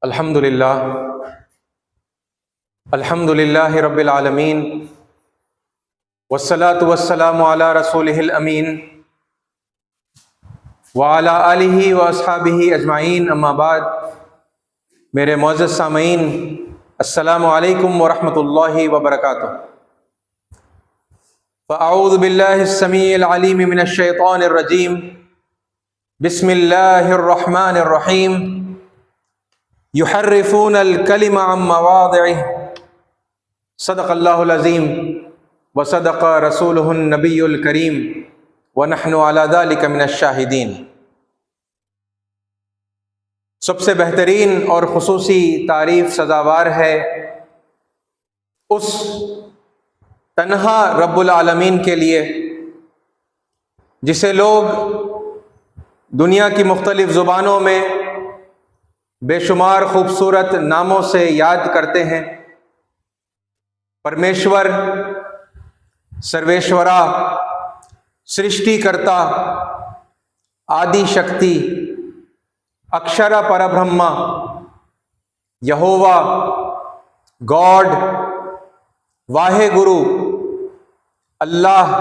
الحمد للہ رب العالمین والصلاة والسلام علی رسولہ الامین وعلی آلہ واصحابہ اجمعین، اما بعد۔ میرے معزز سامعین، السلام علیکم ورحمۃ اللہ وبرکاتہ۔ فاعوذ باللہ السمیع العلیم من الشیطان الرجیم، بسم اللہ الرحمن الرحیم۔ یحرفون الکلم عن مواضعہ، صدق اللہ العظیم وصدق رسولہ النبی الکریم ونحن علی ذلک من الشاہدین۔ سب سے بہترین اور خصوصی تعریف سزاوار ہے اس تنہا رب العالمین کے لیے جسے لوگ دنیا کی مختلف زبانوں میں بے شمار خوبصورت ناموں سے یاد کرتے ہیں۔ پرمیشور، سرویشورا، سرشٹی کرتا، آدی شکتی، اکشرا پربرہما، یہووا، گاڈ، واہے گرو، اللہ،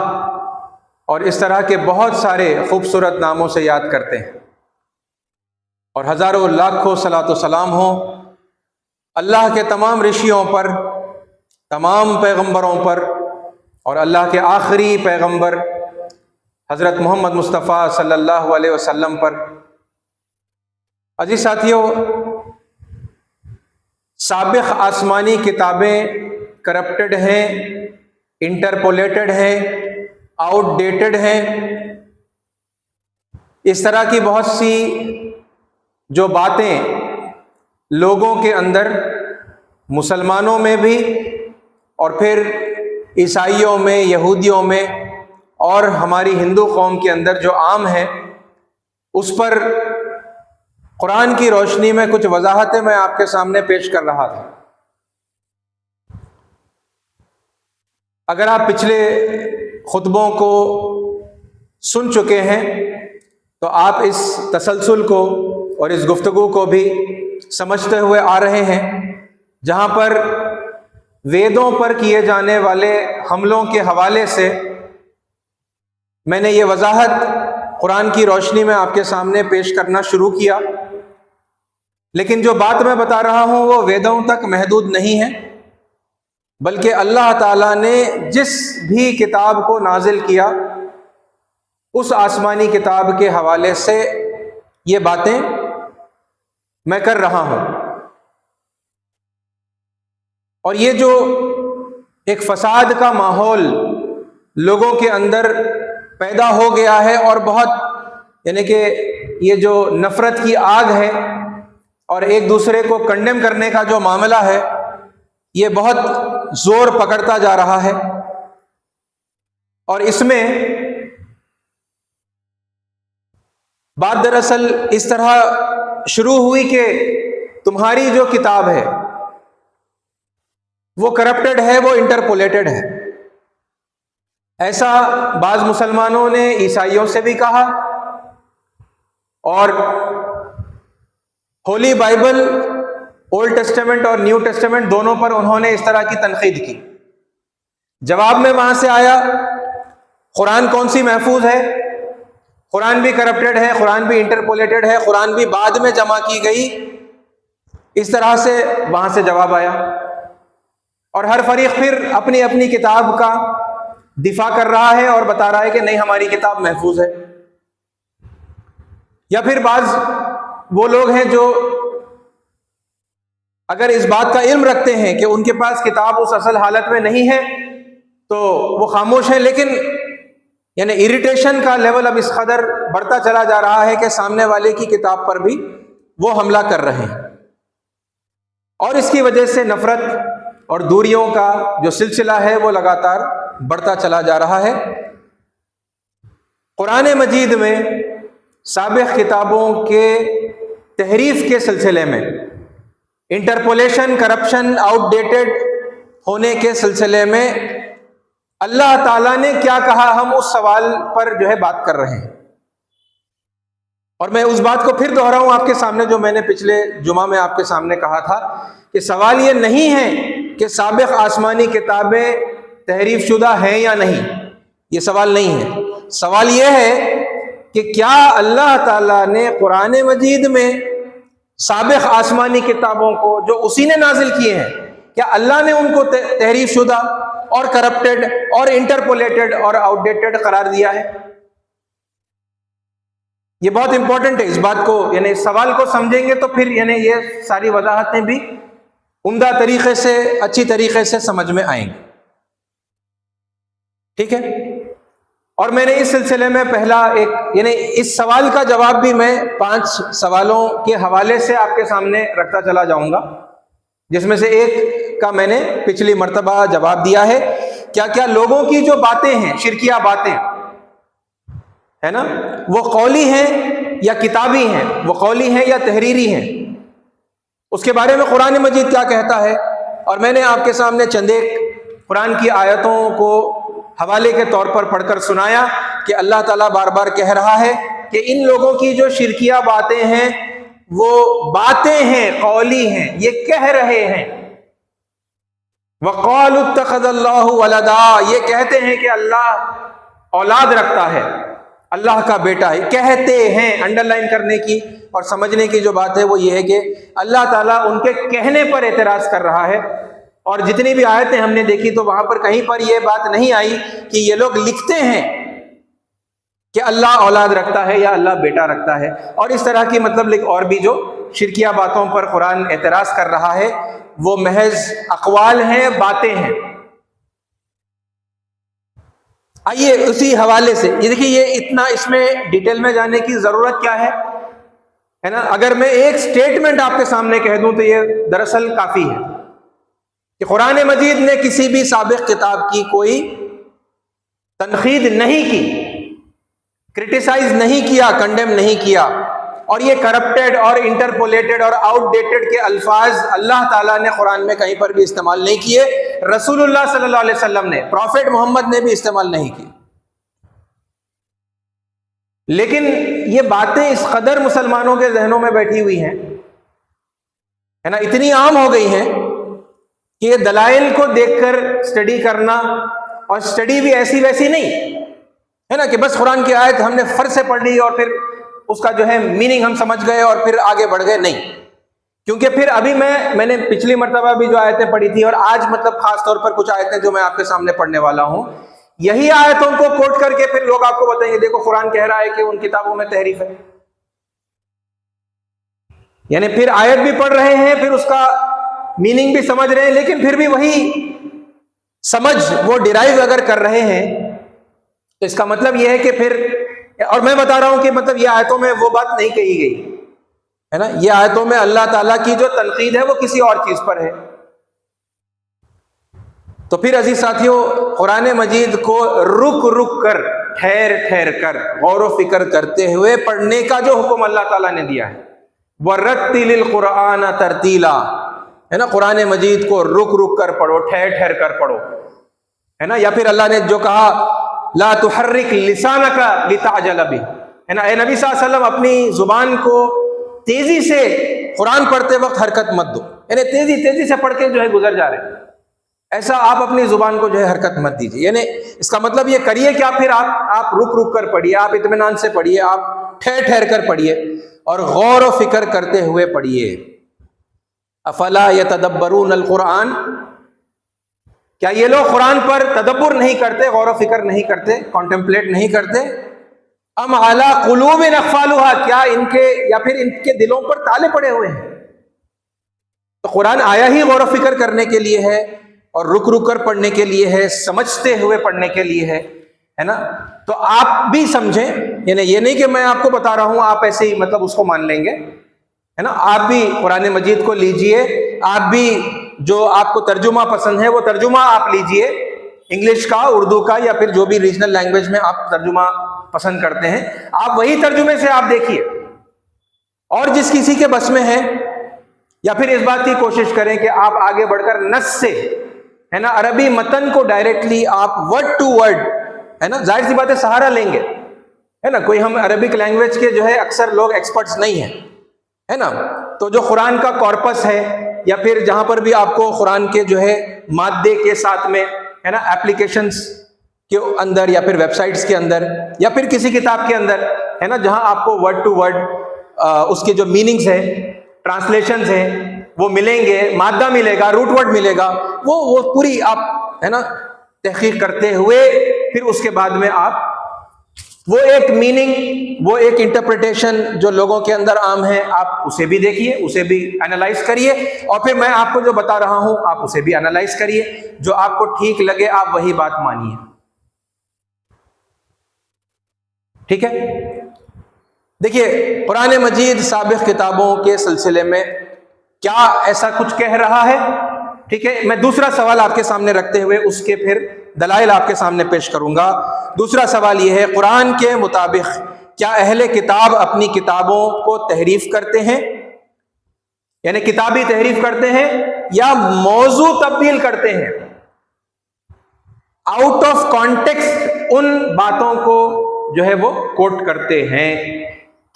اور اس طرح کے بہت سارے خوبصورت ناموں سے یاد کرتے ہیں۔ اور ہزاروں لاکھوں صلاۃ و سلام ہوں اللہ کے تمام رشیوں پر، تمام پیغمبروں پر، اور اللہ کے آخری پیغمبر حضرت محمد مصطفیٰ صلی اللہ علیہ وسلم پر۔ عزیز ساتھیوں، سابق آسمانی کتابیں کرپٹڈ ہیں، انٹرپولیٹڈ ہیں، آؤٹ ڈیٹڈ ہیں۔ اس طرح کی بہت سی جو باتیں لوگوں کے اندر، مسلمانوں میں بھی اور پھر عیسائیوں میں، یہودیوں میں اور ہماری ہندو قوم کے اندر جو عام ہے، اس پر قرآن کی روشنی میں کچھ وضاحتیں میں آپ کے سامنے پیش کر رہا تھا۔ اگر آپ پچھلے خطبوں کو سن چکے ہیں تو آپ اس تسلسل کو اور اس گفتگو کو بھی سمجھتے ہوئے آ رہے ہیں، جہاں پر ویدوں پر کیے جانے والے حملوں کے حوالے سے میں نے یہ وضاحت قرآن کی روشنی میں آپ کے سامنے پیش کرنا شروع کیا۔ لیکن جو بات میں بتا رہا ہوں وہ ویدوں تک محدود نہیں ہے، بلکہ اللہ تعالیٰ نے جس بھی کتاب کو نازل کیا اس آسمانی کتاب کے حوالے سے یہ باتیں میں کر رہا ہوں۔ اور یہ جو ایک فساد کا ماحول لوگوں کے اندر پیدا ہو گیا ہے، اور بہت یعنی کہ یہ جو نفرت کی آگ ہے اور ایک دوسرے کو کنڈیم کرنے کا جو معاملہ ہے، یہ بہت زور پکڑتا جا رہا ہے۔ اور اس میں بات دراصل اس طرح شروع ہوئی کہ تمہاری جو کتاب ہے وہ کرپٹڈ ہے، وہ انٹرپولیٹڈ ہے۔ ایسا بعض مسلمانوں نے عیسائیوں سے بھی کہا، اور ہولی بائبل، اولڈ ٹیسٹمنٹ اور نیو ٹیسٹمنٹ دونوں پر انہوں نے اس طرح کی تنقید کی۔ جواب میں وہاں سے آیا، قرآن کون سی محفوظ ہے؟ قرآن بھی کرپٹڈ ہے، قرآن بھی انٹرپولیٹڈ ہے، قرآن بھی بعد میں جمع کی گئی۔ اس طرح سے وہاں سے جواب آیا، اور ہر فریق پھر اپنی اپنی کتاب کا دفاع کر رہا ہے اور بتا رہا ہے کہ نہیں، ہماری کتاب محفوظ ہے۔ یا پھر بعض وہ لوگ ہیں جو اگر اس بات کا علم رکھتے ہیں کہ ان کے پاس کتاب اس اصل حالت میں نہیں ہے تو وہ خاموش ہیں، لیکن یعنی اریٹیشن کا لیول اب اس قدر بڑھتا چلا جا رہا ہے کہ سامنے والے کی کتاب پر بھی وہ حملہ کر رہے ہیں، اور اس کی وجہ سے نفرت اور دوریوں کا جو سلسلہ ہے وہ لگاتار بڑھتا چلا جا رہا ہے۔ قرآن مجید میں سابق کتابوں کے تحریف کے سلسلے میں، انٹرپولیشن، کرپشن، آؤٹ ڈیٹڈ ہونے کے سلسلے میں اللہ تعالیٰ نے کیا کہا، ہم اس سوال پر جو ہے بات کر رہے ہیں۔ اور میں اس بات کو پھر دوہراؤں آپ کے سامنے جو میں نے پچھلے جمعہ میں آپ کے سامنے کہا تھا کہ سوال یہ نہیں ہے کہ سابق آسمانی کتابیں تحریف شدہ ہیں یا نہیں، یہ سوال نہیں ہے. سوال یہ ہے کہ کیا اللہ تعالیٰ نے قرآن مجید میں سابق آسمانی کتابوں کو جو اسی نے نازل کیے ہیں، کیا اللہ نے ان کو تحریف شدہ اور کرپٹڈ اور انٹرپولیٹڈ اور آؤٹ ڈیٹڈ قرار دیا ہے؟ یہ بہت امپورٹنٹ ہے. اس بات کو یعنی اس سوال کو سمجھیں گے تو پھر یعنی یہ ساری وضاحتیں بھی عمدہ طریقے سے، اچھی طریقے سے سمجھ میں آئیں گی. ٹھیک ہے. اور میں نے اس سلسلے میں پہلا ایک یعنی اس سوال کا جواب بھی میں 5 سوالوں کے حوالے سے آپ کے سامنے رکھتا چلا جاؤں گا، جس میں سے ایک کا میں نے پچھلی مرتبہ جواب دیا ہے. کیا کیا لوگوں کی جو باتیں ہیں، شرکیہ باتیں ہے نا، وہ قولی ہیں یا کتابی ہیں، وہ قولی ہیں یا تحریری ہیں، اس کے بارے میں قرآن مجید کیا کہتا ہے. اور میں نے آپ کے سامنے چند ایک قرآن کی آیتوں کو حوالے کے طور پر پڑھ کر سنایا کہ اللہ تعالیٰ بار بار کہہ رہا ہے کہ ان لوگوں کی جو شرکیہ باتیں ہیں وہ باتیں ہیں، قولی ہیں، یہ کہہ رہے ہیں. وَقَالُوا اتَّخَذَ اللَّهُ وَلَدًا، یہ کہتے ہیں کہ اللہ اولاد رکھتا ہے، اللہ کا بیٹا ہے. کہتے ہیں، انڈر لائن کرنے کی اور سمجھنے کی جو بات ہے وہ یہ ہے کہ اللہ تعالیٰ ان کے کہنے پر اعتراض کر رہا ہے. اور جتنی بھی آیتیں ہم نے دیکھی تو وہاں پر کہیں پر یہ بات نہیں آئی کہ یہ لوگ لکھتے ہیں کہ اللہ اولاد رکھتا ہے یا اللہ بیٹا رکھتا ہے. اور اس طرح کی مطلب اور بھی جو شرکیہ باتوں پر قرآن اعتراض کر رہا ہے وہ محض اقوال ہیں، باتیں ہیں. آئیے اسی حوالے سے یہ دیکھیے، یہ اتنا اس میں ڈیٹیل میں جانے کی ضرورت کیا ہے نا. اگر میں ایک سٹیٹمنٹ آپ کے سامنے کہہ دوں تو یہ دراصل کافی ہے کہ قرآن مجید نے کسی بھی سابق کتاب کی کوئی تنقید نہیں کی، کرٹیسائز نہیں کیا، کنڈیم نہیں کیا. اور یہ کرپٹڈ اور انٹرپولیٹڈ اور آؤٹ ڈیٹڈ کے الفاظ اللہ تعالیٰ نے قرآن میں کہیں پر بھی استعمال نہیں کیے، رسول اللہ صلی اللہ علیہ وسلم نے، پروفیٹ محمد نے بھی استعمال نہیں کی. لیکن یہ باتیں اس قدر مسلمانوں کے ذہنوں میں بیٹھی ہوئی ہیں ہے نا، اتنی عام ہو گئی ہیں کہ یہ دلائل کو دیکھ کر سٹڈی کرنا، اور سٹڈی بھی ایسی ویسی نہیں ہے نا کہ بس قرآن کی آیت ہم نے فرض سے پڑھ لی اور پھر اس کا جو ہے میننگ ہم سمجھ گئے اور پھر آگے بڑھ گئے. نہیں، کیونکہ پھر ابھی میں نے پچھلی مرتبہ بھی جو آیتیں پڑھی تھی اور آج مطلب خاص طور پر کچھ آیتیں جو میں آپ کے سامنے پڑھنے والا ہوں، یہی آیتوں کو کوٹ کر کے پھر لوگ آپ کو بتائیں گے دیکھو قرآن کہہ رہا ہے کہ ان کتابوں میں تحریف ہے. یعنی پھر آیت بھی پڑھ رہے ہیں، پھر اس کا میننگ بھی سمجھ رہے ہیں، لیکن پھر بھی وہی سمجھ وہ ڈیرائیو اگر کر رہے ہیں تو اس کا مطلب یہ ہے کہ پھر، اور میں بتا رہا ہوں کہ مطلب یہ آیتوں میں وہ بات نہیں کہی گئی ہے نا، یہ آیتوں میں اللہ تعالیٰ کی جو تنقید ہے وہ کسی اور چیز پر ہے. تو پھر عزیز ساتھیوں، قرآن مجید کو رک رک کر، ٹھہر ٹھہر کر، غور و فکر کرتے ہوئے پڑھنے کا جو حکم اللہ تعالیٰ نے دیا ہے، وَرَتِّلِ الْقُرْآنَ تَرْتِيلًا ہے نا، قرآن مجید کو رک رک کر پڑھو، ٹھہر ٹھہر کر پڑھو ہے نا. یا پھر اللہ نے جو کہا لا تحرک لسانک لتعجل بہ ہے نا، اے نبی صلی اللہ علیہ وسلم اپنی زبان کو تیزی سے قرآن پڑھتے وقت حرکت مت دو، یعنی تیزی سے پڑھ کے جو ہے گزر جا رہے ہیں، ایسا آپ اپنی زبان کو جو ہے حرکت مت دیجیے. یعنی اس کا مطلب یہ کریے کہ پھر آپ رک رک کر پڑھیے، آپ اطمینان سے پڑھیے، آپ ٹھہر ٹھہر کر پڑھیے اور غور و فکر کرتے ہوئے پڑھیے. افلا یتدبرون القرآن، کیا یہ لوگ قرآن پر تدبر نہیں کرتے، غور و فکر نہیں کرتے، کانٹمپلیٹ نہیں کرتے؟ ام علی قلوب اقفالها، کیا ان کے یا پھر ان کے دلوں پر تالے پڑے ہوئے ہیں؟ تو قرآن آیا ہی غور و فکر کرنے کے لیے ہے اور رک رک کر پڑھنے کے لیے ہے، سمجھتے ہوئے پڑھنے کے لیے ہے نا. تو آپ بھی سمجھیں، یعنی یہ نہیں کہ میں آپ کو بتا رہا ہوں آپ ایسے ہی مطلب اس کو مان لیں گے ہے نا. آپ بھی قرآن مجید کو لیجئے، آپ بھی جو آپ کو ترجمہ پسند ہے وہ ترجمہ آپ لیجئے، انگلش کا، اردو کا، یا پھر جو بھی ریجنل لینگویج میں آپ ترجمہ پسند کرتے ہیں، آپ وہی ترجمے سے آپ دیکھیے. اور جس کسی کے بس میں ہے، یا پھر اس بات کی کوشش کریں کہ آپ آگے بڑھ کر نص سے ہے نا، عربی متن کو ڈائریکٹلی آپ ورڈ ٹو ورڈ ہے نا، ظاہر سی بات ہے سہارا لیں گے ہے نا. کوئی ہم عربک لینگویج کے جو ہے اکثر لوگ ایکسپرٹس نہیں ہیں، ہے نا. تو جو قرآن کا کارپس ہے، یا پھر جہاں پر بھی آپ کو قرآن کے جو ہے مادے کے ساتھ میں، ہے نا، ایپلیکیشنز کے اندر یا پھر ویب سائٹس کے اندر یا پھر کسی کتاب کے اندر، ہے نا، جہاں آپ کو ورڈ ٹو ورڈ اس کے جو میننگز ہیں، ٹرانسلیشنز ہیں، وہ ملیں گے، مادہ ملے گا، روٹ ورڈ ملے گا، وہ پوری آپ، ہے نا، تحقیق کرتے ہوئے پھر اس کے بعد میں آپ وہ ایک میننگ، وہ ایک انٹرپریٹیشن جو لوگوں کے اندر عام ہے، آپ اسے بھی دیکھیے، اسے بھی انالائز کریے، اور پھر میں آپ کو جو بتا رہا ہوں آپ اسے بھی انالائز کریے، جو آپ کو ٹھیک لگے آپ وہی بات مانیے. ٹھیک ہے. دیکھیے قرآن مجید سابق کتابوں کے سلسلے میں کیا ایسا کچھ کہہ رہا ہے. ٹھیک ہے. میں دوسرا سوال آپ کے سامنے رکھتے ہوئے اس کے پھر دلائل آپ کے سامنے پیش کروں گا. دوسرا سوال یہ ہے، قرآن کے مطابق کیا اہل کتاب اپنی کتابوں کو تحریف کرتے ہیں، یعنی کتابی تحریف کرتے ہیں، یا موضوع تبدیل کرتے ہیں، آؤٹ آف کانٹیکسٹ ان باتوں کو جو ہے وہ کوٹ کرتے ہیں؟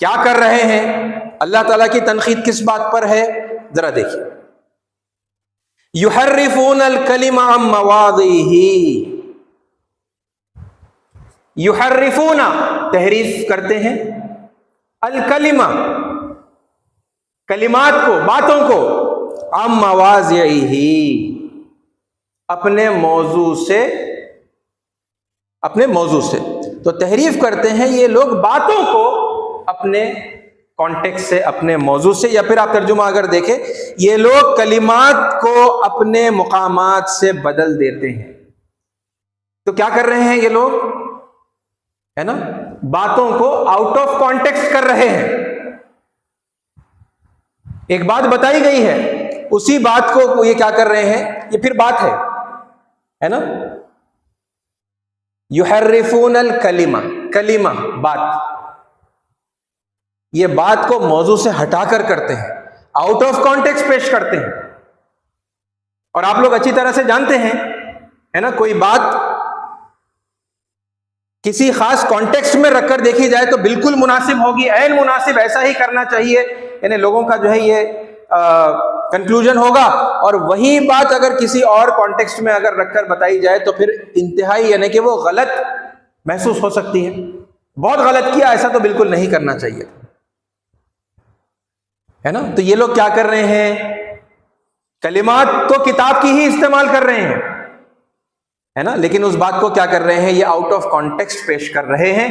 کیا کر رہے ہیں؟ اللہ تعالیٰ کی تنقید کس بات پر ہے؟ ذرا دیکھیے. یحرفون الکلم عن مواضعہ، یحرفون تحریف کرتے ہیں، الکلمہ کلمات کو، باتوں کو، عن مواضعہ اپنے موضوع سے، اپنے موضوع سے. تو تحریف کرتے ہیں یہ لوگ باتوں کو اپنے کانٹیکسٹ سے، اپنے موضوع سے، یا پھر آپ ترجمہ اگر دیکھیں، یہ لوگ کلمات کو اپنے مقامات سے بدل دیتے ہیں. تو کیا کر رہے ہیں یہ لوگ؟ ہے نا، باتوں کو آؤٹ آف کانٹیکسٹ کر رہے ہیں. ایک بات بتائی گئی ہے، اسی بات کو یہ کیا کر رہے ہیں، یہ پھر بات ہے نا. یحرفون الکلمہ، کلمہ بات، یہ بات کو موضوع سے ہٹا کر کرتے ہیں، آؤٹ آف کانٹیکسٹ پیش کرتے ہیں. اور آپ لوگ اچھی طرح سے جانتے ہیں، ہے نا، کوئی بات کسی خاص کانٹیکسٹ میں رکھ کر دیکھی جائے تو بالکل مناسب ہوگی، عین مناسب، ایسا ہی کرنا چاہیے، یعنی لوگوں کا جو ہے یہ کنکلوژن ہوگا. اور وہی بات اگر کسی اور کانٹیکسٹ میں اگر رکھ کر بتائی جائے تو پھر انتہائی، یعنی کہ وہ غلط محسوس ہو سکتی ہے. بہت غلط کیا، ایسا تو بالکل نہیں کرنا چاہیے، ہے نا. تو یہ لوگ کیا کر رہے ہیں؟ کلمات تو کتاب کی ہی استعمال کر رہے ہیں، ہے نا، لیکن اس بات کو کیا کر رہے ہیں؟ یہ آؤٹ آف کانٹیکسٹ پیش کر رہے ہیں.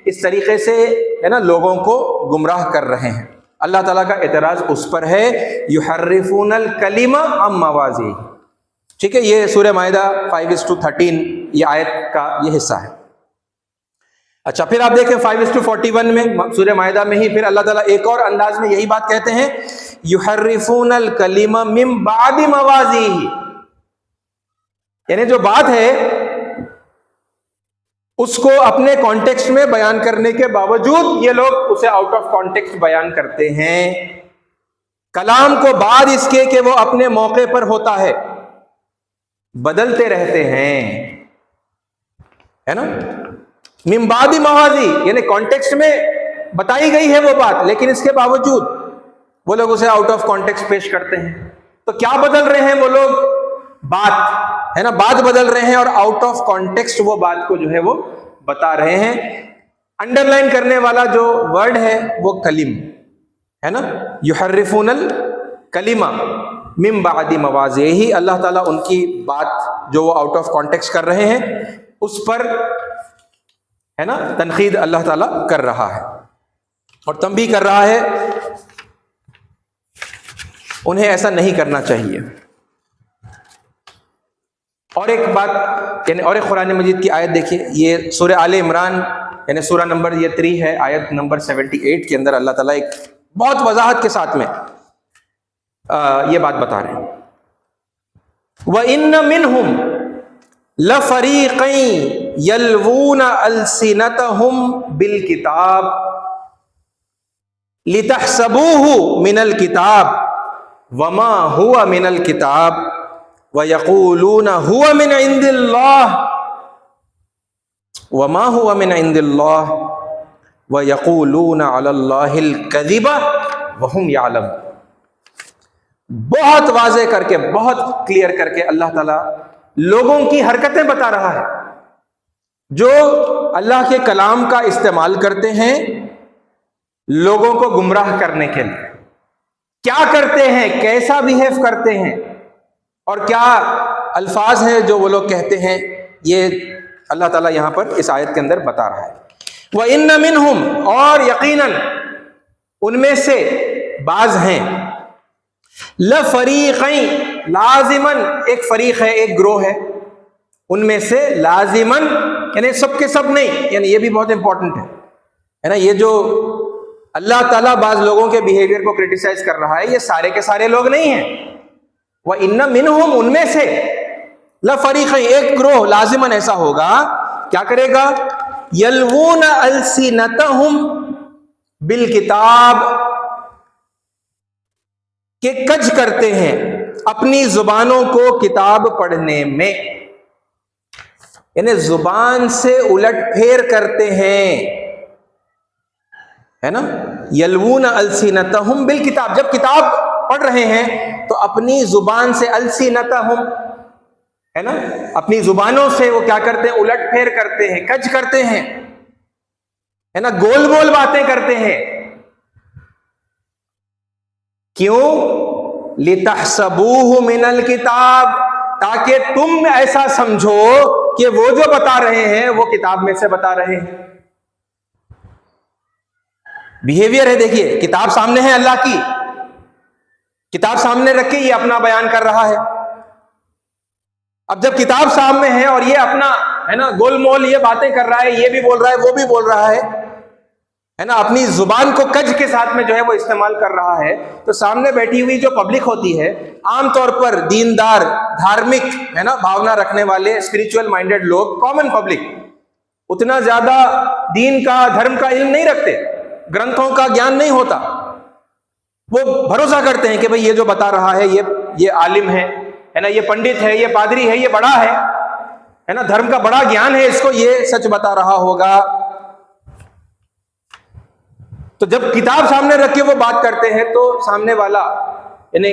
اس طریقے سے، ہے نا، لوگوں کو گمراہ کر رہے ہیں. اللہ تعالیٰ کا اعتراض اس پر ہے، یحرفون الکلم عن مواضعہ. ٹھیک ہے. یہ سورہ مائدہ 5:13 یہ آیت کا یہ حصہ ہے. اچھا، پھر آپ دیکھیں 5:41 میں سورہ مائدہ میں ہی پھر اللہ تعالیٰ ایک اور انداز میں یہی بات کہتے ہیں، یحرفون الکلم من بعد مواضعہ. یعنی جو بات ہے اس کو اپنے کانٹیکسٹ میں بیان کرنے کے باوجود یہ لوگ اسے آؤٹ آف کانٹیکسٹ بیان کرتے ہیں. کلام کو بعد اس کے کہ وہ اپنے موقع پر ہوتا ہے بدلتے رہتے ہیں، ہے نا. من بعد مواضع، یعنی کانٹیکسٹ میں بتائی گئی ہے وہ بات، لیکن اس کے باوجود وہ لوگ اسے آؤٹ آف کانٹیکسٹ پیش کرتے ہیں. تو کیا بدل رہے ہیں وہ لوگ؟ بات، ہے نا، بات بدل رہے ہیں، اور آؤٹ آف کانٹیکسٹ وہ بات کو جو ہے وہ بتا رہے ہیں. انڈر لائن کرنے والا جو ورڈ ہے وہ کلم ہے نا. یحرفون الکلم من بعد مواضعہ. اللہ تعالیٰ ان کی بات جو وہ آؤٹ آف کانٹیکسٹ کر رہے ہیں اس پر، ہے نا، تنقید اللہ تعالیٰ کر رہا ہے اور تنبیہ کر رہا ہے انہیں ایسا نہیں کرنا چاہیے. اور ایک بات، یعنی اور ایک قرآن مجید کی آیت دیکھیے، یہ سورہ آل عمران، یعنی سورہ نمبر یہ 3 ہے، آیت نمبر 78 کے اندر اللہ تعالیٰ ایک بہت وضاحت کے ساتھ میں یہ بات بتا رہے ہیں. وَإِنَّ مِنْهُمْ لَفَرِيقًا يَلْوُونَ أَلْسِنَتَهُمْ بِالْكِتَابِ لِتَحْسَبُوهُ مِنَ الْكِتَابِ وَمَا هُوَ مِنَ الْكِتَابِ وَيَقُولُونَ هُوَ مِنْ عِنْدِ اللَّهِ وَمَا هُوَ مِنْ عِنْدِ اللَّهِ وَيَقُولُونَ عَلَى اللَّهِ الْكَذِبَ وَهُمْ يَعْلَمُونَ۔ بہت واضح کر کے، بہت کلیئر کر کے اللہ تعالیٰ لوگوں کی حرکتیں بتا رہا ہے جو اللہ کے کلام کا استعمال کرتے ہیں لوگوں کو گمراہ کرنے کے لیے، کیا کرتے ہیں، کیسا بہیو کرتے ہیں، اور کیا الفاظ ہیں جو وہ لوگ کہتے ہیں، یہ اللہ تعالیٰ یہاں پر اس آیت کے اندر بتا رہا ہے۔ وَإِنَّ مِنْهُمْ، اور یقیناً ان میں سے بعض ہیں، لَفَرِيقَيْن، لازماً ایک فریق ہے، ایک گروہ ہے، ان میں سے لازماً یعنی سب کے سب نہیں، یعنی یہ بھی بہت امپورٹنٹ ہے نا، یہ جو اللہ تعالیٰ بعض لوگوں کے بیہیویئر کو کرٹیسائز کر رہا ہے یہ سارے کے سارے لوگ نہیں ہیں۔ وَإِنَّ مِنْهُمْ، ان میں سے، لَفَرِيقَيْن، ایک گروہ لازماً ایسا ہوگا، کیا کرے گا، یلوون السنتہم بالکتاب، کہ کج کرتے ہیں اپنی زبانوں کو کتاب پڑھنے میں، یعنی زبان سے الٹ پھیر کرتے ہیں، ہے نا، یلوون السنتہم بالکتاب، جب کتاب پڑھ رہے ہیں تو اپنی زبان سے، السنتہم ہے نا، اپنی زبانوں سے وہ کیا کرتے ہیں، الٹ پھیر کرتے ہیں، کج کرتے ہیں، ہے نا، گول گول باتیں کرتے ہیں، کیوں، لِتَحْسَبُوهُ مِنَ الْكِتَابِ، تاکہ تم ایسا سمجھو کہ وہ جو بتا رہے ہیں وہ کتاب میں سے بتا رہے ہیں۔ بیہیویئر ہے، دیکھیے کتاب سامنے ہے، اللہ کی کتاب سامنے رکھ کے یہ اپنا بیان کر رہا ہے۔ اب جب کتاب سامنے ہے اور یہ اپنا ہے نا گول مول یہ باتیں کر رہا ہے، یہ بھی بول رہا ہے وہ بھی بول رہا ہے نا، اپنی زبان کو کج کے ساتھ میں جو ہے وہ استعمال کر رہا ہے، تو سامنے بیٹھی ہوئی جو پبلک ہوتی ہے، عام طور پر دیندار، دھارمک ہے نا بھاونا رکھنے والے، اسپریچول مائنڈیڈ لوگ، کامن پبلک، اتنا زیادہ دین کا، دھرم کا علم نہیں رکھتے، گرنتھوں کا گیان نہیں ہوتا، وہ بھروسہ کرتے ہیں کہ بھئی یہ جو بتا رہا ہے یہ عالم ہے نا، یہ پنڈت ہے، یہ پادری ہے، یہ بڑا ہے نا، دھرم کا بڑا گیان ہے اس کو، یہ سچ بتا رہا ہوگا۔ تو جب کتاب سامنے رکھ کے وہ بات کرتے ہیں تو سامنے والا یعنی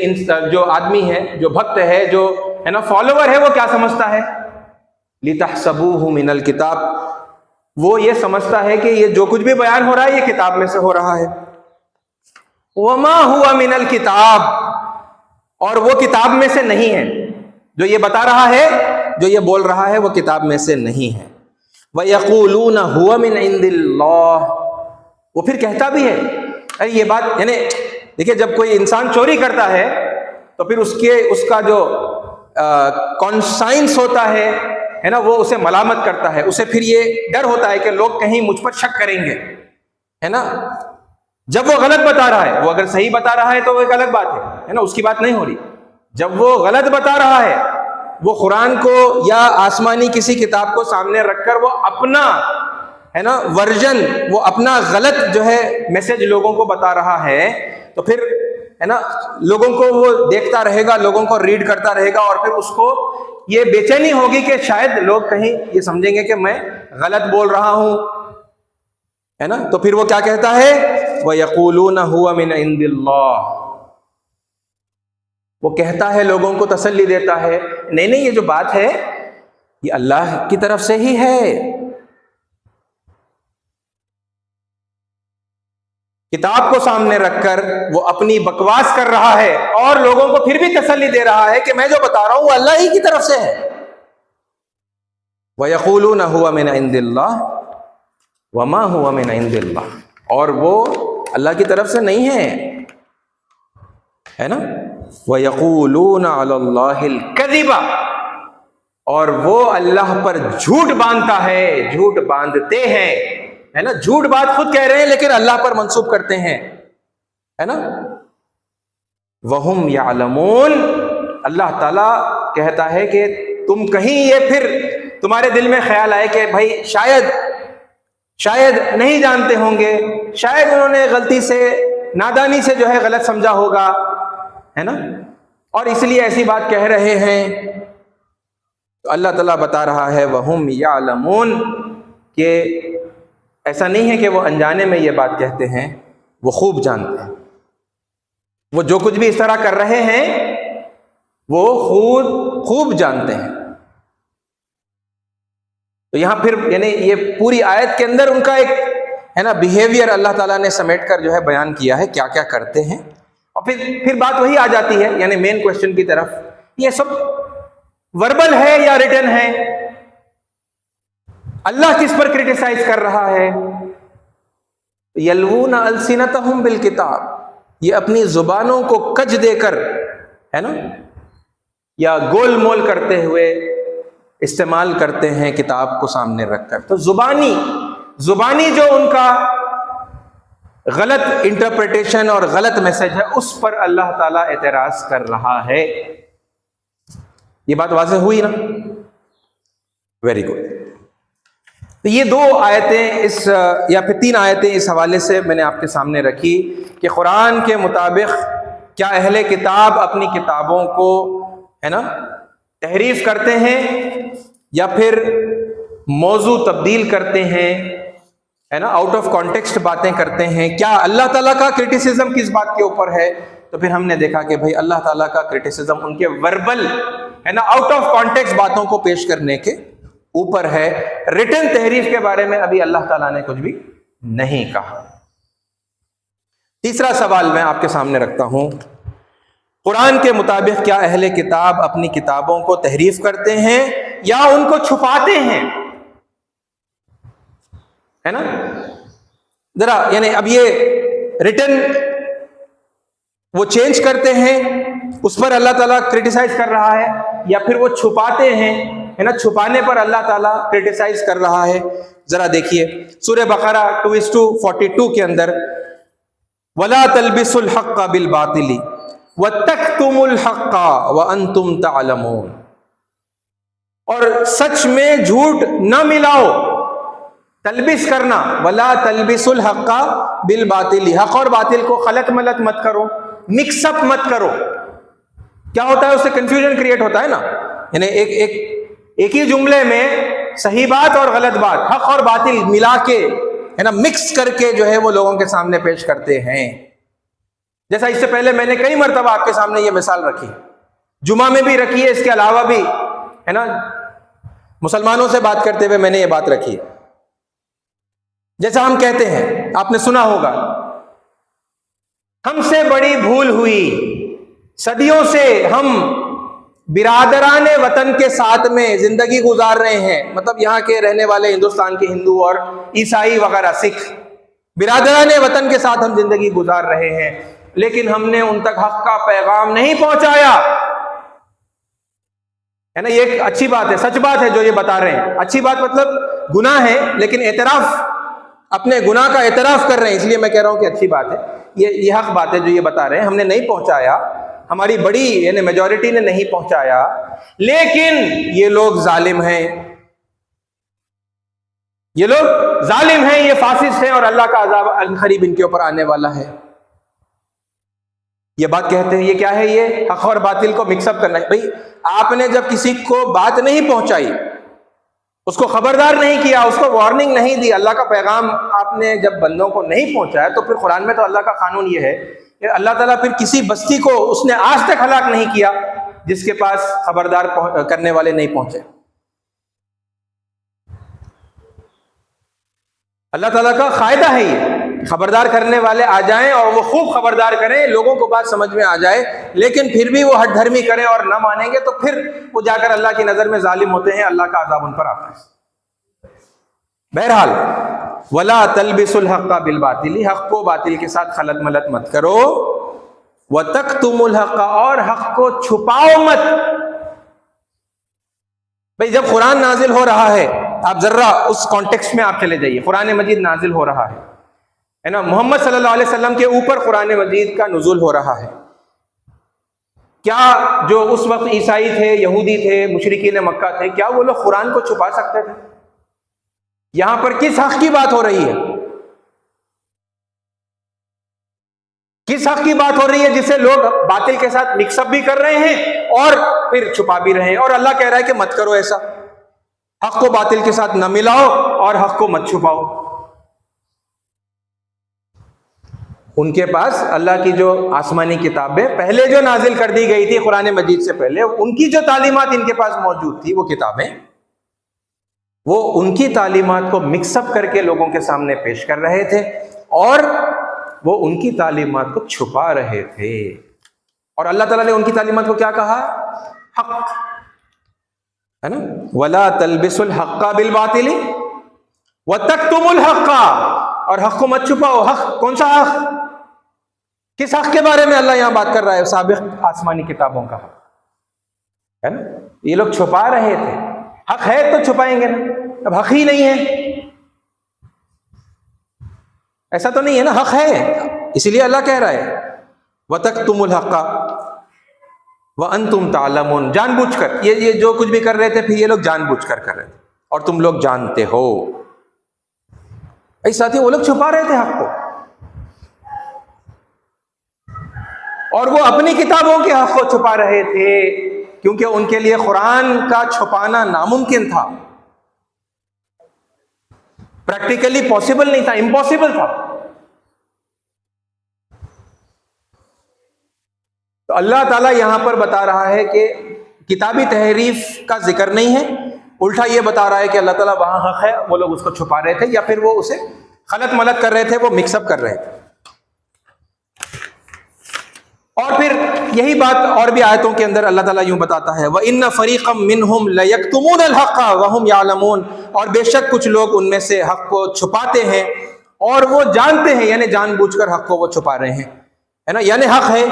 جو آدمی ہے، جو بھکت ہے، جو ہے نا فالوور ہے، وہ کیا سمجھتا ہے، لِتَحْسَبُوهُ مِنَ الْكِتَابِ، وہ یہ سمجھتا ہے کہ یہ جو کچھ بھی بیان ہو رہا ہے یہ کتاب میں سے ہو رہا ہے۔ وَمَا هُوَ مِنَ الْكِتَابِ، اور وہ کتاب میں سے نہیں ہے، جو یہ بتا رہا ہے، جو یہ بول رہا ہے وہ کتاب میں سے نہیں ہے۔ وَيَقُولُونَ هُوَ مِنْ عِنْدِ اللَّهِ، وہ پھر کہتا بھی ہے، ارے یہ بات، یعنی دیکھیں جب کوئی انسان چوری کرتا ہے تو پھر اس کا جو کانسائنس ہوتا ہے نا، وہ اسے ملامت کرتا ہے، اسے پھر یہ ڈر ہوتا ہے کہ لوگ کہیں مجھ پر شک کریں گے، ہے نا، جب وہ غلط بتا رہا ہے، وہ اگر صحیح بتا رہا ہے تو وہ ایک الگ بات ہے نا، اس کی بات نہیں ہو رہی، جب وہ غلط بتا رہا ہے، وہ قرآن کو یا آسمانی کسی کتاب کو سامنے رکھ کر وہ اپنا ہے نا ورژن، وہ اپنا غلط جو ہے میسج لوگوں کو بتا رہا ہے، تو پھر ہے نا لوگوں کو وہ دیکھتا رہے گا، لوگوں کو ریڈ کرتا رہے گا، اور پھر اس کو یہ بے چینی ہوگی کہ شاید لوگ کہیں یہ سمجھیں گے کہ میں غلط بول رہا ہوں، ہے نا، تو پھر وہ کیا کہتا ہے، وَيَقُولُونَ هُوَ مِنْ عِنْدِ اللَّهِ، وہ کہتا ہے، لوگوں کو تسلی دیتا ہے، نہیں نہیں یہ جو بات ہے یہ اللہ کی طرف سے ہی ہے۔ کتاب کو سامنے رکھ کر وہ اپنی بکواس کر رہا ہے اور لوگوں کو پھر بھی تسلی دے رہا ہے کہ میں جو بتا رہا ہوں وہ اللہ ہی کی طرف سے ہے۔ وَيَقُولُونَ هُوَ مِنْ عِنْدِ اللَّهِ وَمَا هُوَ مِنْ عِنْدِ اللَّهِ، اور وہ اللہ کی طرف سے نہیں ہے نا۔ وَيَقُولُونَ عَلَى اللَّهِ الْكَذِبَ، اور وہ اللہ پر جھوٹ باندھتا ہے، جھوٹ باندھتے ہیں، ہے نا، جھوٹ بات خود کہہ رہے ہیں لیکن اللہ پر منسوب کرتے ہیں، ہے نا۔ وَهُمْ يَعْلَمُونَ، اللہ تعالیٰ کہتا ہے کہ تم کہیں یہ پھر تمہارے دل میں خیال آئے کہ بھائی شاید نہیں جانتے ہوں گے، شاید انہوں نے غلطی سے، نادانی سے جو ہے غلط سمجھا ہوگا، ہے نا، اور اس لیے ایسی بات کہہ رہے ہیں، تو اللہ تعالیٰ بتا رہا ہے وَهُمْ يَعْلَمُونَ، کہ ایسا نہیں ہے کہ وہ انجانے میں یہ بات کہتے ہیں، وہ خوب جانتے ہیں، وہ جو کچھ بھی اس طرح کر رہے ہیں وہ خوب جانتے ہیں۔ تو یہاں پھر یعنی یہ پوری آیت کے اندر ان کا ایک ہے نا بیہیویئر اللہ تعالیٰ نے سمیٹ کر جو ہے بیان کیا ہے، کیا کیا کرتے ہیں، اور پھر بات وہی آ جاتی ہے یعنی مین کوشچن کی طرف، یہ سب وربل ہے یا ریٹن ہے؟ اللہ کس پر کرٹیسائز کر رہا ہے؟ یلوون السنتہم بالکتاب، یہ اپنی زبانوں کو کج دے کر ہے نا یا گول مول کرتے ہوئے استعمال کرتے ہیں کتاب کو سامنے رکھ کر۔ تو زبانی جو ان کا غلط انٹرپریٹیشن اور غلط میسج ہے، اس پر اللہ تعالیٰ اعتراض کر رہا ہے۔ یہ بات واضح ہوئی نا؟ Very good. تو یہ دو آیتیں یا پھر 3 آیتیں اس حوالے سے میں نے آپ کے سامنے رکھی کہ قرآن کے مطابق کیا اہل کتاب اپنی کتابوں کو ہے نا تحریف کرتے ہیں یا پھر موضوع تبدیل کرتے ہیں، ہے نا، آؤٹ آف کانٹیکسٹ باتیں کرتے ہیں۔ کیا اللہ تعالیٰ کا کرٹیسزم کس بات کے اوپر ہے؟ تو پھر ہم نے دیکھا کہ بھائی اللہ تعالیٰ کا کرٹیسزم ان کے وربل ہے نا آؤٹ آف کانٹیکسٹ باتوں کو پیش کرنے کے اوپر ہے۔ ریٹن تحریف کے بارے میں ابھی اللہ تعالیٰ نے کچھ بھی نہیں کہا۔ تیسرا سوال میں آپ کے سامنے رکھتا ہوں، قرآن کے مطابق کیا اہل کتاب اپنی کتابوں کو تحریف کرتے ہیں یا ان کو چھپاتے ہیں؟ ہے نا، ذرا یعنی اب یہ ریٹن وہ چینج کرتے ہیں، اس پر اللہ تعالیٰ کرٹیسائز کر رہا ہے، یا پھر وہ چھپاتے ہیں، ہے نا، چھپانے پر اللہ تعالیٰ کرٹیسائز کر رہا ہے؟ ذرا دیکھیے سورہ بقرہ 2:42 کے اندر، وَلَا تَلْبِسُوا الْحَقَّ بِالْبَاطِلِ وَتَكْتُمُوا الْحَقَّ وَأَنْتُمْ تَعْلَمُونَ، اور سچ میں جھوٹ نہ ملاؤ۔ تلبس کرنا، وَلَا تَلْبِسُوا الْحَقَّ بِالْبَاطِلِ، حق اور باطل کو خلط ملط مت کرو، مکس اپ مت کرو۔ کیا ہوتا ہے؟ اس سے کنفیوژن کریٹ ہوتا ہے نا، یعنی ایک ہی جملے میں صحیح بات اور غلط بات، حق اور باطل ملا کے ہے نا مکس کر کے جو ہے وہ لوگوں کے سامنے پیش کرتے ہیں۔ جیسا اس سے پہلے میں نے کئی مرتبہ آپ کے سامنے یہ مثال رکھی، جمعہ میں بھی رکھی ہے، اس کے علاوہ بھی ہے نا مسلمانوں سے بات کرتے ہوئے میں نے یہ بات رکھی ہے۔ جیسا ہم کہتے ہیں، آپ نے سنا ہوگا، ہم سے بڑی بھول ہوئی، صدیوں سے ہم برادران وطن کے ساتھ میں زندگی گزار رہے ہیں، مطلب یہاں کے رہنے والے ہندوستان کے ہندو اور عیسائی وغیرہ سکھ، برادران وطن کے ساتھ ہم زندگی گزار رہے ہیں، لیکن ہم نے ان تک حق کا پیغام نہیں پہنچایا۔ ہے نا، یہ ایک اچھی بات ہے، سچ بات ہے جو یہ بتا رہے ہیں، اچھی بات مطلب گناہ ہے لیکن اعتراف، اپنے گناہ کا اعتراف کر رہے ہیں، اس لیے میں کہہ رہا ہوں کہ اچھی بات ہے، یہ حق بات ہے جو یہ بتا رہے ہیں، ہم نے نہیں پہنچایا، ہماری بڑی یعنی میجورٹی نے نہیں پہنچایا، لیکن یہ لوگ ظالم ہیں، یہ لوگ ظالم ہیں، یہ فاسق ہیں، اور اللہ کا عذاب عنقریب ان کے اوپر آنے والا ہے۔ یہ بات کہتے ہیں، یہ کیا ہے؟ یہ حق اور باطل کو مکس اپ کرنا ہے۔ بھائی آپ نے جب کسی کو بات نہیں پہنچائی، اس کو خبردار نہیں کیا، اس کو وارننگ نہیں دی، اللہ کا پیغام آپ نے جب بندوں کو نہیں پہنچایا، تو پھر قرآن میں تو اللہ کا قانون یہ ہے کہ اللہ تعالیٰ پھر کسی بستی کو اس نے آج تک ہلاک نہیں کیا جس کے پاس خبردار کرنے والے نہیں پہنچے۔ اللہ تعالیٰ کا قاعدہ ہے یہ، خبردار کرنے والے آ جائیں اور وہ خوب خبردار کریں، لوگوں کو بات سمجھ میں آ جائے، لیکن پھر بھی وہ ہٹ دھرمی کریں اور نہ مانیں گے تو پھر وہ جا کر اللہ کی نظر میں ظالم ہوتے ہیں، اللہ کا عذاب ان پر آتا ہے۔ بہرحال وَلَا تَلْبِسُوا الْحَقَّ بِالْبَاطِلِ، حق کو باطل کے ساتھ خلط ملط مت کرو، وَتَكْتُمُوا الْحَقَّ، اور حق کو چھپاؤ مت۔ بھئی جب قرآن نازل ہو رہا ہے، آپ ذرا اس کانٹیکسٹ میں آپ چلے جائیے، قرآن مجید نازل ہو رہا ہے نا، محمد صلی اللہ علیہ وسلم کے اوپر قرآن مجید کا نزول ہو رہا ہے۔ کیا جو اس وقت عیسائی تھے، یہودی تھے، مشرکین مکہ تھے، کیا وہ لوگ قرآن کو چھپا سکتے تھے؟ یہاں پر کس حق کی بات ہو رہی ہے؟ کس حق کی بات ہو رہی ہے جسے لوگ باطل کے ساتھ مکس اپ بھی کر رہے ہیں اور پھر چھپا بھی رہے ہیں، اور اللہ کہہ رہا ہے کہ مت کرو ایسا، حق کو باطل کے ساتھ نہ ملاؤ اور حق کو مت چھپاؤ۔ ان کے پاس اللہ کی جو آسمانی کتابیں پہلے جو نازل کر دی گئی تھی قرآن مجید سے پہلے، ان کی جو تعلیمات ان کے پاس موجود تھی، وہ کتابیں، وہ ان کی تعلیمات کو مکس اپ کر کے لوگوں کے سامنے پیش کر رہے تھے، اور وہ ان کی تعلیمات کو چھپا رہے تھے۔ اور اللہ تعالیٰ نے ان کی تعلیمات کو کیا کہا؟ حق، ہے نا، وَلَا تَلْبِسُوا الْحَقَّ بِالْبَاطِلِ وَتَكْتُمُوا الْحَقَّ، اور حق کو مت چھپاؤ۔ حق کون سا حق؟ کس حق کے بارے میں اللہ یہاں بات کر رہا ہے؟ سابق آسمانی کتابوں کا حق، ہے نا۔ یہ لوگ چھپا رہے تھے، حق ہے تو چھپائیں گے نا، اب حق ہی نہیں ہے، ایسا تو نہیں ہے نا، حق ہے، اسی لیے اللہ کہہ رہا ہے وَتَكْتُمُوا الْحَقَّ وَأَنْتُمْ تَعْلَمُونَ، جان بوجھ کر یہ جو کچھ بھی کر رہے تھے، پھر یہ لوگ جان بوجھ کر کر رہے تھے، اور تم لوگ جانتے ہو۔ اے ساتھی، وہ لوگ چھپا رہے تھے حق کو، اور وہ اپنی کتابوں کے حق کو چھپا رہے تھے، کیونکہ ان کے لیے قرآن کا چھپانا ناممکن تھا، پریکٹیکلی پاسبل نہیں تھا، امپاسبل تھا۔ تو اللہ تعالیٰ یہاں پر بتا رہا ہے کہ کتابی تحریف کا ذکر نہیں ہے، الٹا یہ بتا رہا ہے کہ اللہ تعالیٰ وہاں حق ہے، وہ لوگ اس کو چھپا رہے تھے، یا پھر وہ اسے خلط ملط کر رہے تھے، وہ مکس اپ کر رہے تھے۔ اور پھر یہی بات اور بھی آیتوں کے اندر اللہ تعالیٰ یوں بتاتا ہے وَإِنَّ فَرِيقًا مِّنْهُمْ لَيَكْتُمُونَ الْحَقَّ وَهُمْ يَعْلَمُونَ، اور بے شک کچھ لوگ ان میں سے حق کو چھپاتے ہیں اور وہ جانتے ہیں، یعنی جان بوجھ کر حق کو وہ چھپا رہے ہیں، ہے نا۔ یعنی حق ہے،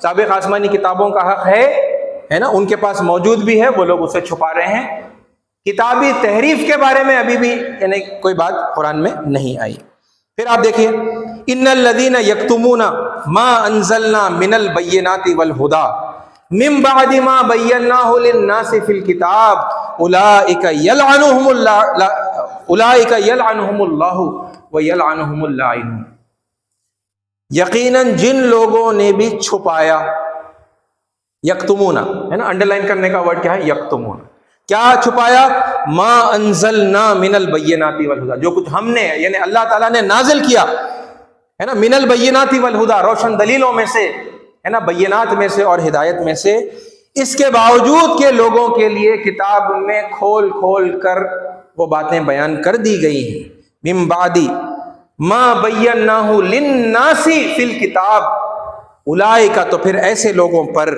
سابق آسمانی کتابوں کا حق ہے نا، ان کے پاس موجود بھی ہے، وہ لوگ اسے چھپا رہے ہیں۔ کتابی تحریف کے بارے میں ابھی بھی یعنی کوئی بات قرآن میں نہیں آئی۔ پھر آپ دیکھیے ان الذین یکتمون ما انزلنا من البینات والہدی من بعد ما بیناہ للناس فی الکتاب اولئک یلعنہم اللہ ویلعنہم اللاعنون، یقیناً جن لوگوں نے بھی چھپایا، یکتمون ہے نا، انڈر لائن کرنے کا ورڈ کیا ہے؟ یکتمون، کیا چھپایا؟ ما انزلنا من البینات والہدی، جو کچھ ہم نے یعنی اللہ تعالیٰ نے نازل کیا ہے نا، من البینات والہدی، روشن دلیلوں میں سے، ہے نا، بینات میں سے اور ہدایت میں سے، اس کے باوجود کہ لوگوں کے لیے کتاب میں کھول کھول کر وہ باتیں بیان کر دی گئی ہیں، من بعد ما بیناہ للناس فی الکتاب اولئک، تو پھر ایسے لوگوں پر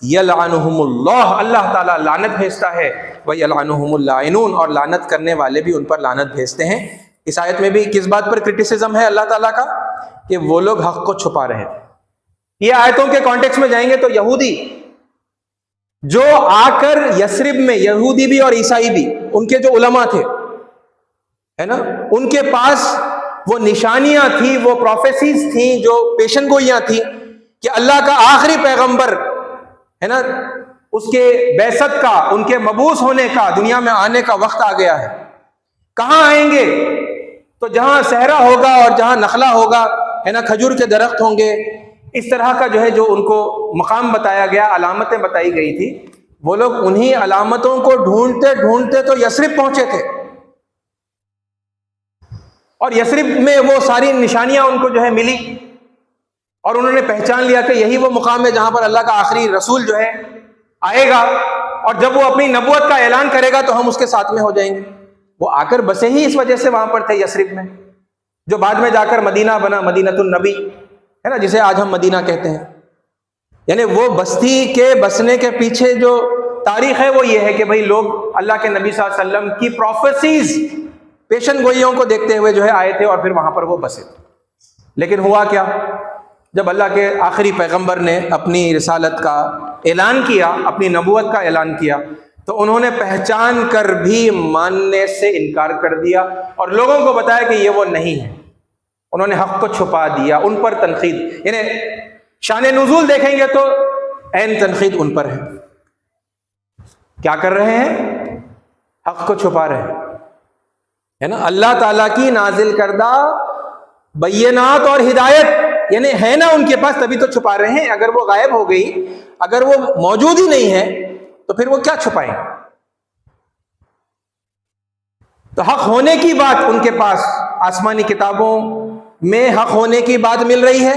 یلعنہم اللہ، اللہ تعالیٰ لعنت بھیجتا ہے، ویلعنہم اللاعنون، اور لعنت کرنے والے بھی ان پر لعنت بھیجتے ہیں۔ اس آیت میں بھی کس بات پر کرٹیسزم ہے اللہ تعالیٰ کا؟ کہ وہ لوگ حق کو چھپا رہے تھے۔ یہ آیتوں کے کانٹیکس میں جائیں گے تو یہودی جو آ کر یثرب میں، یہودی بھی اور عیسائی بھی، ان کے جو علماء تھے، ہے نا، ان کے پاس وہ نشانیاں تھیں، وہ پروفیسیز تھیں، جو پیشن گوئیاں تھیں کہ اللہ کا آخری پیغمبر، ہے نا، اس کے بعثت کا، ان کے مبعوث ہونے کا، دنیا میں آنے کا وقت آ گیا ہے۔ کہاں آئیں گے؟ تو جہاں صحرا ہوگا اور جہاں نخلا ہوگا، ہے نا، کھجور کے درخت ہوں گے، اس طرح کا جو ہے، جو ان کو مقام بتایا گیا، علامتیں بتائی گئی تھی، وہ لوگ انہی علامتوں کو ڈھونڈتے ڈھونڈتے تو یثرب پہنچے تھے، اور یثرب میں وہ ساری نشانیاں ان کو جو ہے ملی، اور انہوں نے پہچان لیا کہ یہی وہ مقام ہے جہاں پر اللہ کا آخری رسول جو ہے آئے گا، اور جب وہ اپنی نبوت کا اعلان کرے گا تو ہم اس کے ساتھ میں ہو جائیں گے۔ وہ آ کر بسے ہی اس وجہ سے وہاں پر تھے یثرب میں، جو بعد میں جا کر مدینہ بنا، مدینۃ النبی، ہے نا، جسے آج ہم مدینہ کہتے ہیں۔ یعنی وہ بستی کے بسنے کے پیچھے جو تاریخ ہے وہ یہ ہے کہ بھئی لوگ اللہ کے نبی صلی اللہ علیہ وسلم کی پروفیسیز، پیشن گوئیوں کو دیکھتے ہوئے جو ہے آئے تھے، اور پھر وہاں پر وہ بسے۔ لیکن ہوا کیا؟ جب اللہ کے آخری پیغمبر نے اپنی رسالت کا اعلان کیا، اپنی نبوت کا اعلان کیا، تو انہوں نے پہچان کر بھی ماننے سے انکار کر دیا، اور لوگوں کو بتایا کہ یہ وہ نہیں ہے۔ انہوں نے حق کو چھپا دیا، ان پر تنقید، یعنی شان نزول دیکھیں گے تو عین تنقید ان پر ہے۔ کیا کر رہے ہیں؟ حق کو چھپا رہے ہیں، ہے نا۔ اللہ تعالیٰ کی نازل کردہ بینات اور ہدایت یعنی ہے نا ان کے پاس، تبھی تو چھپا رہے ہیں۔ اگر وہ غائب ہو گئی، اگر وہ موجود ہی نہیں ہے، تو پھر وہ کیا چھپائیں؟ تو حق ہونے کی بات ان کے پاس آسمانی کتابوں میں حق ہونے کی بات مل رہی ہے،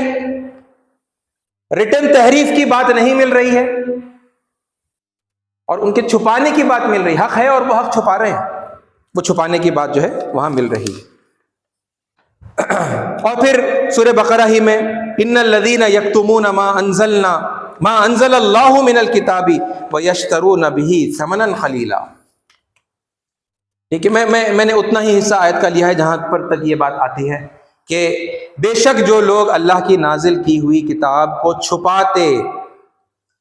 ریٹن تحریف کی بات نہیں مل رہی ہے، اور ان کے چھپانے کی بات مل رہی ہے۔ حق ہے اور وہ حق چھپا رہے ہیں، وہ چھپانے کی بات جو ہے وہاں مل رہی ہے۔ اور پھر سورہ بقرہ ہی میں ان الذین یکتمون ما انزل اللہ من الکتاب ویشترون بہ ثمنا قلیلا۔ ٹھیک ہے، میں نے اتنا ہی حصہ آیت کا لیا ہے جہاں پر تک یہ بات آتی ہے کہ بے شک جو لوگ اللہ کی نازل کی ہوئی کتاب کو چھپاتے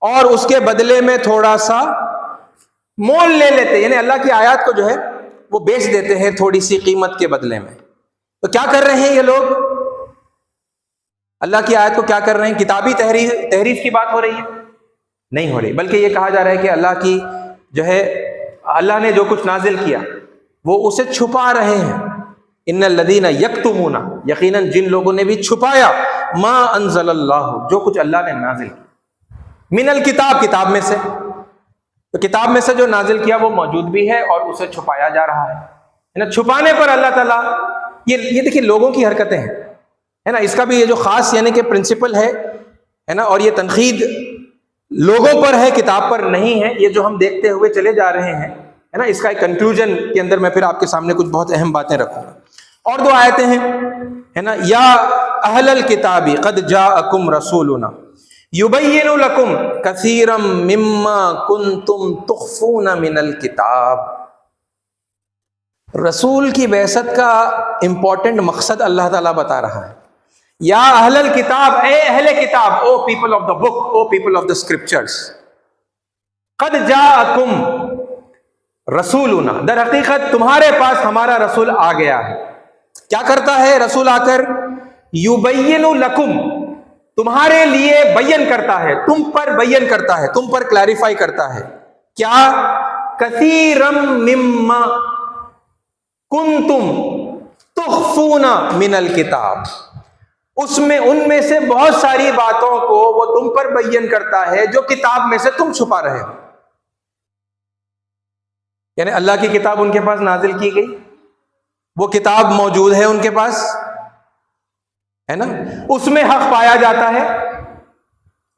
اور اس کے بدلے میں تھوڑا سا مول لے لیتے، یعنی اللہ کی آیات کو جو ہے وہ بیچ دیتے ہیں تھوڑی سی قیمت کے بدلے میں، تو کیا کر رہے ہیں یہ لوگ؟ اللہ کی آیت کو کیا کر رہے ہیں؟ کتابی تحریف کی بات ہو رہی ہے؟ نہیں ہو رہی، بلکہ یہ کہا جا رہا ہے کہ اللہ کی جو ہے اللہ نے جو کچھ نازل کیا وہ اسے چھپا رہے ہیں۔ ان الذین یکتمون، یقیناً جن لوگوں نے بھی چھپایا، ما انزل اللہ، جو کچھ اللہ نے نازل کیا، من الکتاب، کتاب میں سے، تو کتاب میں سے جو نازل کیا وہ موجود بھی ہے اور اسے چھپایا جا رہا ہے نا۔ چھپانے پر اللہ تعالیٰ یہ دیکھیے لوگوں کی حرکتیں ہیں، ہے نا، اس کا بھی یہ جو خاص یعنی کہ پرنسپل ہے نا، اور یہ تنقید لوگوں پر ہے، کتاب پر نہیں ہے، یہ جو ہم دیکھتے ہوئے چلے جا رہے ہیں، ہے نا، اس کا ایک کنکلوژن کے اندر میں پھر آپ کے سامنے کچھ بہت اہم باتیں رکھوں گا۔ اور دو آیتیں ہیں، ہے نا، یا اہل الکتاب قد جاءکم رسولنا یبین لکم کثیرا مما کنتم تخفون من الکتاب۔ رسول کی بعثت کا امپورٹنٹ مقصد اللہ تعالیٰ بتا رہا ہے، یا اہل الکتاب، اے اہل کتاب، O people of the book, O people of the scriptures, قد جاءکم رسولنا، در حقیقت تمہارے پاس ہمارا رسول آ گیا ہے۔ کیا کرتا ہے رسول آ کر؟ یبین لکم، تمہارے لیے بیان کرتا ہے، تم پر بیان کرتا ہے، تم پر کلیریفائی کرتا ہے، کیا؟ کثیرم مما کنتم تخفون من الکتاب، ان میں سے بہت ساری باتوں کو وہ تم پر بیان کرتا ہے جو کتاب میں سے تم چھپا رہے ہو۔ یعنی اللہ کی کتاب ان کے پاس نازل کی گئی، وہ کتاب موجود ہے ان کے پاس، ہے نا، اس میں حق پایا جاتا ہے،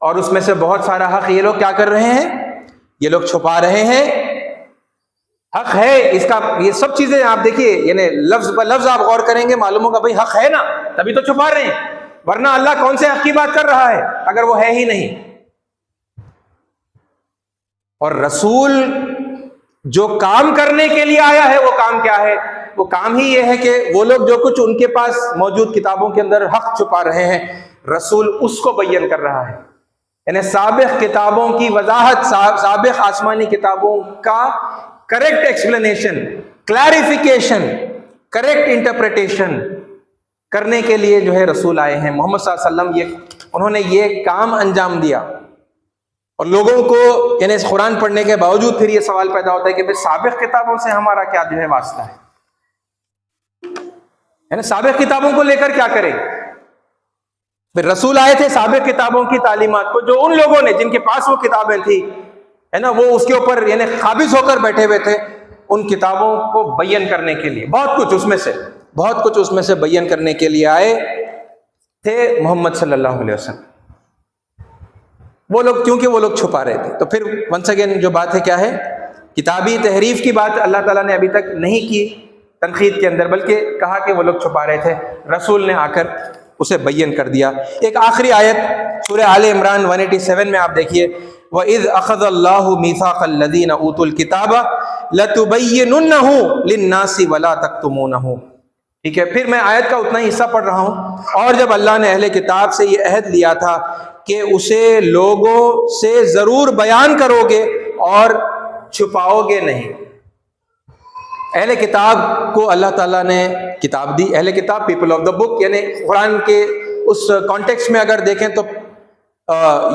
اور اس میں سے بہت سارا حق یہ لوگ کیا کر رہے ہیں؟ یہ لوگ چھپا رہے ہیں۔ حق ہے اس کا، یہ سب چیزیں آپ دیکھیے، یعنی لفظ بلفظ آپ غور کریں گے معلوم ہوگا بھائی حق ہے نا، تبھی تو چھپا رہے ہیں، ورنہ اللہ کون سے حق کی بات کر رہا ہے اگر وہ ہے ہی نہیں۔ اور رسول جو کام کرنے کے لیے آیا ہے وہ کام کیا ہے؟ وہ کام ہی یہ ہے کہ وہ لوگ جو کچھ ان کے پاس موجود کتابوں کے اندر حق چھپا رہے ہیں، رسول اس کو بیان کر رہا ہے، یعنی سابق کتابوں کی وضاحت، سابق آسمانی کتابوں کا correct explanation, clarification, correct interpretation کرنے کے لیے جو ہے رسول آئے ہیں۔ محمد صلی اللہ علیہ وسلم انہوں نے یہ کام انجام دیا، اور لوگوں کو یعنی اس قرآن پڑھنے کے باوجود پھر یہ سوال پیدا ہوتا ہے کہ بھئی سابق کتابوں سے ہمارا کیا جو ہے واسطہ ہے نا، سابق کتابوں کو لے کر کیا کریں؟ پھر رسول آئے تھے سابق کتابوں کی تعلیمات کو، جو ان لوگوں نے جن کے پاس وہ کتابیں تھی، ہے نا، وہ اس کے اوپر یعنی قابض ہو کر بیٹھے ہوئے تھے، ان کتابوں کو بیان کرنے کے لیے بہت کچھ اس میں سے بیان کرنے کے لیے آئے تھے محمد صلی اللہ علیہ وسلم۔ وہ لوگ کیونکہ وہ لوگ چھپا رہے تھے، تو پھر ونس اگین جو بات ہے کیا ہے؟ کتابی تحریف کی بات اللہ تعالیٰ نے ابھی تک نہیں کی تنقید کے اندر، بلکہ کہا کہ وہ لوگ چھپا رہے تھے، رسول نے آ کر اسے بیان کر دیا۔ ایک آخری آیت سورہ آل عمران 187 میں آپ دیکھیے، وَإِذْ أَخَذَ اللَّهُ مِيثَاقَ الَّذِينَ أُوتُوا الْكِتَابَ لَتُبَيِّنُنَّهُ لِلنَّاسِ وَلَا تَكْتُمُونَهُ۔ ٹھیک ہے، پھر میں آیت کا اتنا ہی حصہ پڑھ رہا ہوں۔ اور جب اللہ نے اہل کتاب سے یہ عہد لیا تھا کہ اسے لوگوں سے ضرور بیان کرو گے اور چھپاؤ گے نہیں۔ اہل کتاب کو اللہ تعالیٰ نے کتاب دی، اہل کتاب پیپل آف دا بک، یعنی قرآن کے اس کانٹیکسٹ میں اگر دیکھیں تو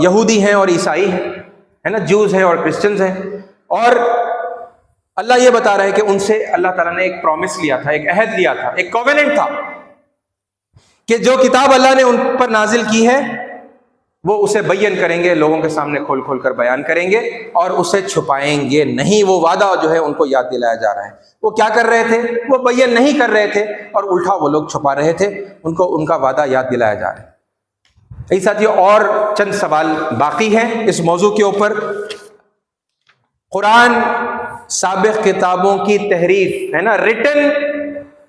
یہودی ہیں اور عیسائی ہیں، ہے نا، جوز ہیں اور کرسچنز ہیں، اور اللہ یہ بتا رہا ہے کہ ان سے اللہ تعالیٰ نے ایک پرومس لیا تھا، ایک عہد لیا تھا، ایک کووننٹ تھا کہ جو کتاب اللہ نے ان پر نازل کی ہے وہ اسے بیان کریں گے، لوگوں کے سامنے کھول کھول کر بیان کریں گے اور اسے چھپائیں گے نہیں۔ وہ وعدہ جو ہے ان کو یاد دلایا جا رہا ہے۔ وہ کیا کر رہے تھے؟ وہ بیان نہیں کر رہے تھے اور الٹا وہ لوگ چھپا رہے تھے، ان کو ان کا وعدہ یاد دلایا جا رہا ہے۔ اس ساتھیوں اور چند سوال باقی ہیں اس موضوع کے اوپر۔ قرآن سابق کتابوں کی تحریف ہے نا، ریٹن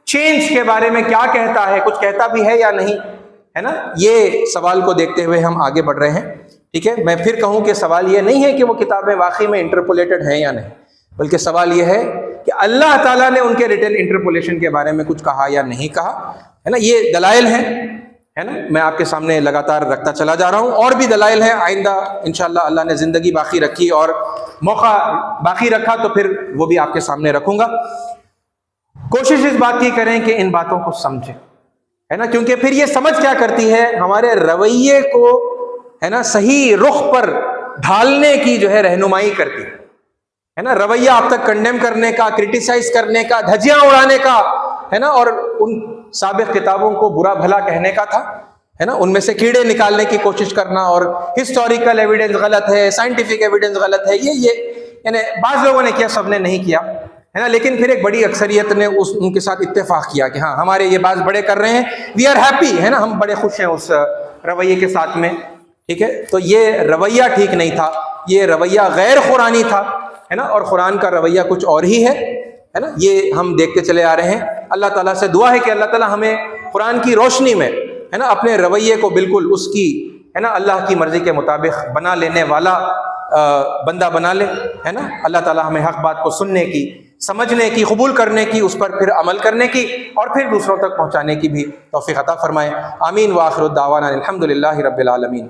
چینج کے بارے میں کیا کہتا ہے؟ کچھ کہتا بھی ہے یا نہیں ہے نا؟ یہ سوال کو دیکھتے ہوئے ہم آگے بڑھ رہے ہیں، ٹھیک ہے۔ میں پھر کہوں کہ سوال یہ نہیں ہے کہ وہ کتابیں واقعی میں انٹرپولیٹڈ ہیں یا نہیں، بلکہ سوال یہ ہے کہ اللہ تعالیٰ نے ان کے ریٹن انٹرپولیشن کے بارے میں کچھ کہا یا نہیں کہا، ہے نا۔ یہ دلائل ہیں، ہے نا، میں آپ کے سامنے لگاتار رکھتا چلا جا رہا ہوں، اور بھی دلائل ہیں۔ آئندہ انشاءاللہ اللہ نے زندگی باقی رکھی اور موقع باقی رکھا تو پھر وہ بھی آپ کے سامنے رکھوں گا۔ کوشش اس بات کی کریں کہ ان باتوں کو سمجھیں، ہے نا، کیونکہ پھر یہ سمجھ کیا کرتی ہے، ہمارے رویے کو ہے نا صحیح رخ پر ڈھالنے کی جو ہے رہنمائی کرتی ہے نا۔ رویہ آپ تک کنڈیم کرنے کا، کرٹیسائز کرنے کا، دھجیاں اڑانے کا ہے نا، اور ان سابق کتابوں کو برا بھلا کہنے کا تھا، ہے نا، ان میں سے کیڑے نکالنے کی کوشش کرنا، اور ہسٹوریکل ایویڈنس غلط ہے، سائنٹیفک ایویڈنس غلط ہے، یہ یعنی بعض لوگوں نے کیا، سب نے نہیں کیا، ہے نا، لیکن پھر ایک بڑی اکثریت نے ان کے ساتھ اتفاق کیا کہ ہاں ہمارے یہ بعض بڑے کر رہے ہیں، وی آر ہیپی، ہے نا، ہم بڑے خوش ہیں اس رویے کے ساتھ میں، ٹھیک ہے۔ تو یہ رویہ ٹھیک نہیں تھا، یہ رویہ غیر قرآنی تھا، ہے نا، اور قرآن کا رویہ کچھ اور ہی ہے نا، یہ ہم دیکھتے چلے آ رہے ہیں۔ اللہ تعالیٰ سے دعا ہے کہ اللہ تعالیٰ ہمیں قرآن کی روشنی میں ہے نا اپنے رویے کو بالکل اس کی ہے نا اللہ کی مرضی کے مطابق بنا لینے والا بندہ بنا لے، ہے نا۔ اللہ تعالیٰ ہمیں حق بات کو سننے کی، سمجھنے کی، قبول کرنے کی، اس پر پھر عمل کرنے کی اور پھر دوسروں تک پہنچانے کی بھی توفیق عطا فرمائے۔ آمین۔ وآخر الدعوانا الحمد للہ رب العالمین۔